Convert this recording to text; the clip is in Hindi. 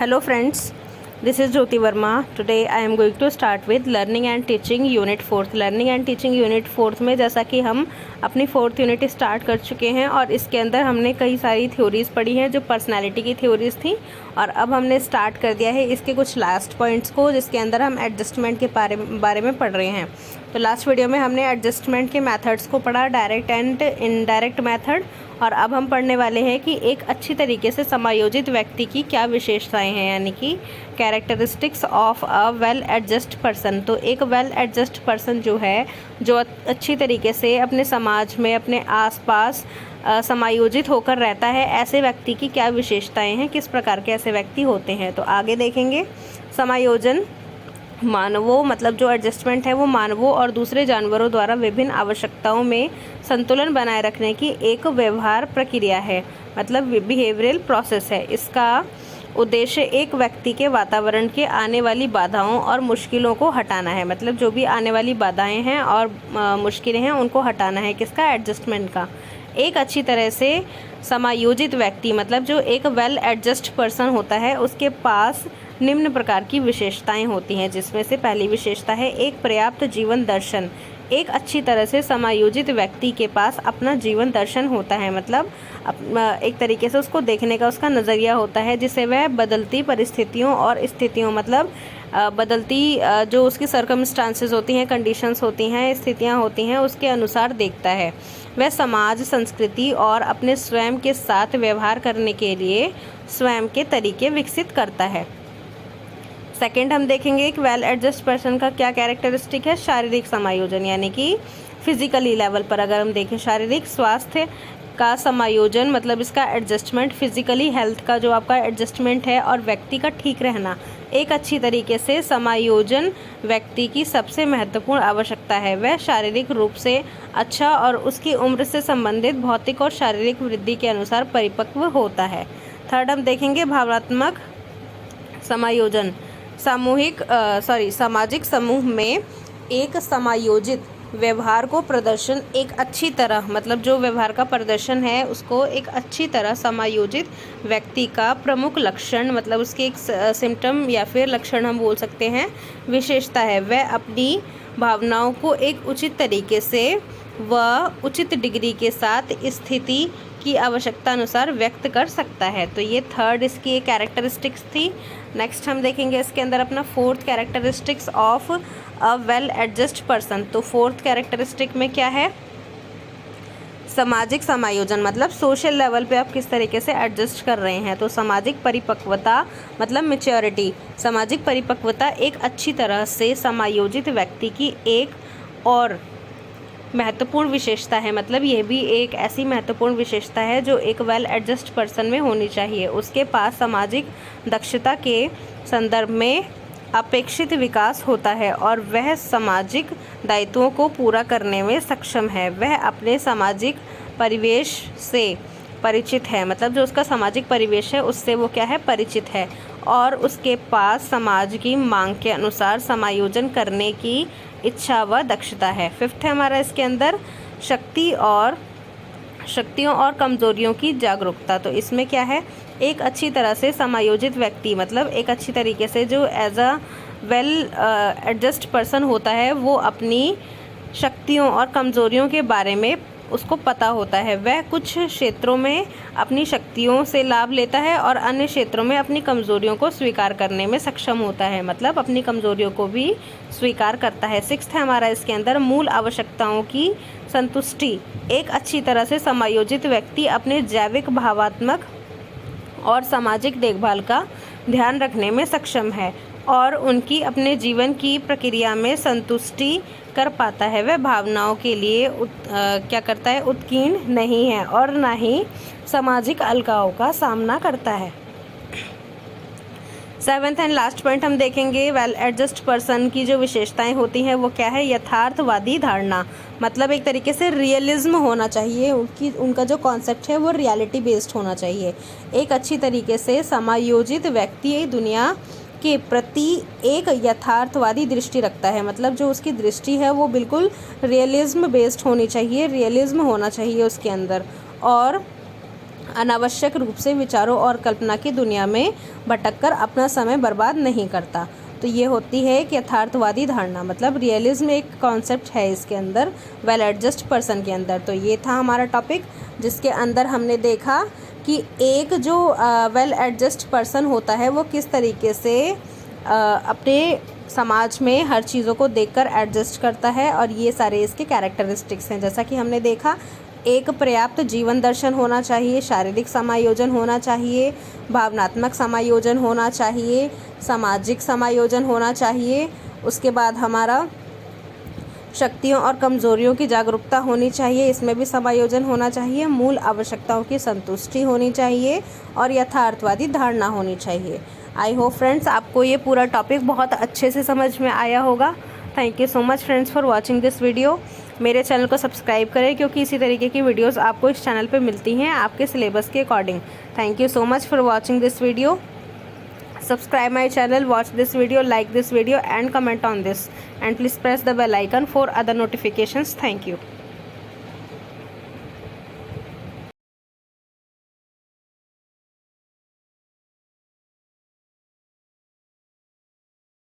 Hello friends, this is Jyoti Verma. Today I am going to start with Learning and Teaching Unit 4th. Learning and Teaching Unit 4th में जैसा कि हम अपनी 4th यूनिट स्टार्ट कर चुके हैं और इसके अंदर हमने कई सारी थ्योरीज़ पढ़ी हैं जो पर्सनालिटी की थ्योरीज़ थी और अब हमने स्टार्ट कर दिया है इसके कुछ लास्ट पॉइंट्स को, जिसके अंदर हम एडजस्टमेंट के बारे में पढ़ रहे हैं। तो लास्ट वीडियो में हमने एडजस्टमेंट के मेथड्स को पढ़ा, डायरेक्ट एंड इनडायरेक्ट मेथड, और अब हम पढ़ने वाले हैं कि एक अच्छी तरीके से समायोजित व्यक्ति की क्या विशेषताएं हैं, यानी कि characteristics of a well adjust person. तो एक वेल एडजस्ट पर्सन जो है, जो अच्छी तरीके से अपने समाज में, अपने आसपास समायोजित होकर रहता है, ऐसे व्यक्ति की क्या विशेषताएं हैं, किस प्रकार के ऐसे व्यक्ति होते हैं। तो आगे देखेंगे। समायोजन मानवों, मतलब जो एडजस्टमेंट है वो मानवों और दूसरे जानवरों द्वारा विभिन्न आवश्यकताओं में संतुलन बनाए रखने की एक व्यवहार प्रक्रिया है, मतलब बिहेवियरल प्रोसेस है। इसका उद्देश्य एक व्यक्ति के वातावरण के आने वाली बाधाओं और मुश्किलों को हटाना है, मतलब जो भी आने वाली बाधाएं हैं और मुश्किलें हैं उनको हटाना है। किसका? एडजस्टमेंट का। एक अच्छी तरह से समायोजित व्यक्ति, मतलब जो एक वेल एडजस्ट पर्सन होता है, उसके पास निम्न प्रकार की विशेषताएं होती हैं, जिसमें से पहली विशेषता है एक पर्याप्त जीवन दर्शन। एक अच्छी तरह से समायोजित व्यक्ति के पास अपना जीवन दर्शन होता है, मतलब एक तरीके से उसको देखने का उसका नज़रिया होता है, जिसे वह बदलती परिस्थितियों और स्थितियों, मतलब बदलती जो उसकी सर्कमस्टांसेस होती हैं, कंडीशंस होती हैं, स्थितियां होती हैं, उसके अनुसार देखता है। वह समाज, संस्कृति और अपने स्वयं के साथ व्यवहार करने के लिए स्वयं के तरीके विकसित करता है। सेकंड हम देखेंगे कि वेल एडजस्ट पर्सन का क्या कैरेक्टरिस्टिक है। शारीरिक समायोजन, यानी कि फिजिकली लेवल पर अगर हम देखें, शारीरिक स्वास्थ्य का समायोजन, मतलब इसका एडजस्टमेंट, फिजिकली हेल्थ का जो आपका एडजस्टमेंट है और व्यक्ति का ठीक रहना। एक अच्छी तरीके से समायोजन व्यक्ति की सबसे महत्वपूर्ण आवश्यकता है। वह शारीरिक रूप से अच्छा और उसकी उम्र से संबंधित भौतिक और शारीरिक वृद्धि के अनुसार परिपक्व होता है। थर्ड हम देखेंगे भावनात्मक समायोजन। सामाजिक समूह में एक समायोजित व्यवहार को प्रदर्शन, एक अच्छी तरह, मतलब जो व्यवहार का प्रदर्शन है उसको एक अच्छी तरह समायोजित व्यक्ति का प्रमुख लक्षण, मतलब उसके एक सिम्टम या फिर लक्षण हम बोल सकते हैं, विशेषता है। वह अपनी भावनाओं को एक उचित तरीके से व उचित डिग्री के साथ स्थिति की आवश्यकता अनुसार व्यक्त कर सकता है। तो ये थर्ड इसकी एक कैरेक्टरिस्टिक्स थी। नेक्स्ट हम देखेंगे इसके अंदर अपना fourth characteristics of a well adjust person. तो फोर्थ कैरेक्टरिस्टिक में क्या है? सामाजिक समायोजन, मतलब सोशल लेवल पे आप किस तरीके से एडजस्ट कर रहे हैं। तो सामाजिक परिपक्वता, मतलब मैच्योरिटी। सामाजिक परिपक्वता एक अच्छी तरह से समायोजित व्यक्ति की एक और महत्वपूर्ण विशेषता है, मतलब यह भी एक ऐसी महत्वपूर्ण विशेषता है जो एक वेल एडजस्ट पर्सन में होनी चाहिए। उसके पास सामाजिक दक्षता के संदर्भ में अपेक्षित विकास होता है और वह सामाजिक दायित्वों को पूरा करने में सक्षम है। वह अपने सामाजिक परिवेश से परिचित है, मतलब जो उसका सामाजिक परिवेश है उससे वो क्या है? परिचित है, और उसके पास समाज की मांग के अनुसार समायोजन करने की इच्छा व दक्षता है। फिफ्थ है हमारा इसके अंदर शक्तियों और कमजोरियों की जागरूकता। तो इसमें क्या है? एक अच्छी तरह से समायोजित व्यक्ति, मतलब एक अच्छी तरीके से जो as a well adjust person होता है, वो अपनी शक्तियों और कमजोरियों के बारे में उसको पता होता है। वह कुछ क्षेत्रों में अपनी शक्तियों से लाभ लेता है और अन्य क्षेत्रों में अपनी कमजोरियों को स्वीकार करने में सक्षम होता है, मतलब अपनी कमजोरियों को भी स्वीकार करता है। सिक्स्थ है हमारा इसके अंदर मूल आवश्यकताओं की संतुष्टि। एक अच्छी तरह से समायोजित व्यक्ति अपने जैविक, भावात्मक और सामाजिक देखभाल का ध्यान रखने में सक्षम है और उनकी अपने जीवन की प्रक्रिया में संतुष्टि कर पाता है। वह भावनाओं के लिए क्या करता है? उत्कीर्ण नहीं है और ना ही सामाजिक अलगाव का सामना करता है। सेवेंथ एंड लास्ट पॉइंट हम देखेंगे, वेल एडजस्ट पर्सन की जो विशेषताएं होती हैं वो क्या है? यथार्थवादी धारणा, मतलब एक तरीके से रियलिज्म होना चाहिए, उनका जो कॉन्सेप्ट है वो रियलिटी बेस्ड होना चाहिए। एक अच्छी तरीके से समायोजित व्यक्ति दुनिया के प्रति एक यथार्थवादी दृष्टि रखता है, मतलब जो उसकी दृष्टि है वो बिल्कुल रियलिज्म बेस्ड होनी चाहिए, रियलिज्म होना चाहिए उसके अंदर। और अनावश्यक रूप से विचारों और कल्पना की दुनिया में भटककर अपना समय बर्बाद नहीं करता। तो ये होती है एक यथार्थवादी धारणा, मतलब रियलिज्म एक कॉन्सेप्ट है इसके अंदर, वेल एडजस्ट पर्सन के अंदर। तो ये था हमारा टॉपिक, जिसके अंदर हमने देखा कि एक जो वेल एडजस्ट पर्सन होता है वो किस तरीके से अपने समाज में हर चीज़ों को देखकर एडजस्ट करता है, और ये सारे इसके कैरेक्टरिस्टिक्स हैं। जैसा कि हमने देखा, एक पर्याप्त जीवन दर्शन होना चाहिए, शारीरिक समायोजन होना चाहिए, भावनात्मक समायोजन होना चाहिए, सामाजिक समायोजन होना चाहिए। उसके बाद हमारा शक्तियों और कमज़ोरियों की जागरूकता होनी चाहिए, इसमें भी समायोजन होना चाहिए। मूल आवश्यकताओं की संतुष्टि होनी चाहिए और यथार्थवादी धारणा होनी चाहिए। आई होप फ्रेंड्स आपको ये पूरा टॉपिक बहुत अच्छे से समझ में आया होगा। Thank you so much friends for watching this video. मेरे चैनल को सब्सक्राइब करें, क्योंकि इसी तरीके की वीडियोस आपको इस चैनल पे मिलती हैं आपके सिलेबस के according. Thank you so much for watching this video. Subscribe my channel, watch this video, like this video and comment on this, and please press the bell icon for other notifications. Thank you.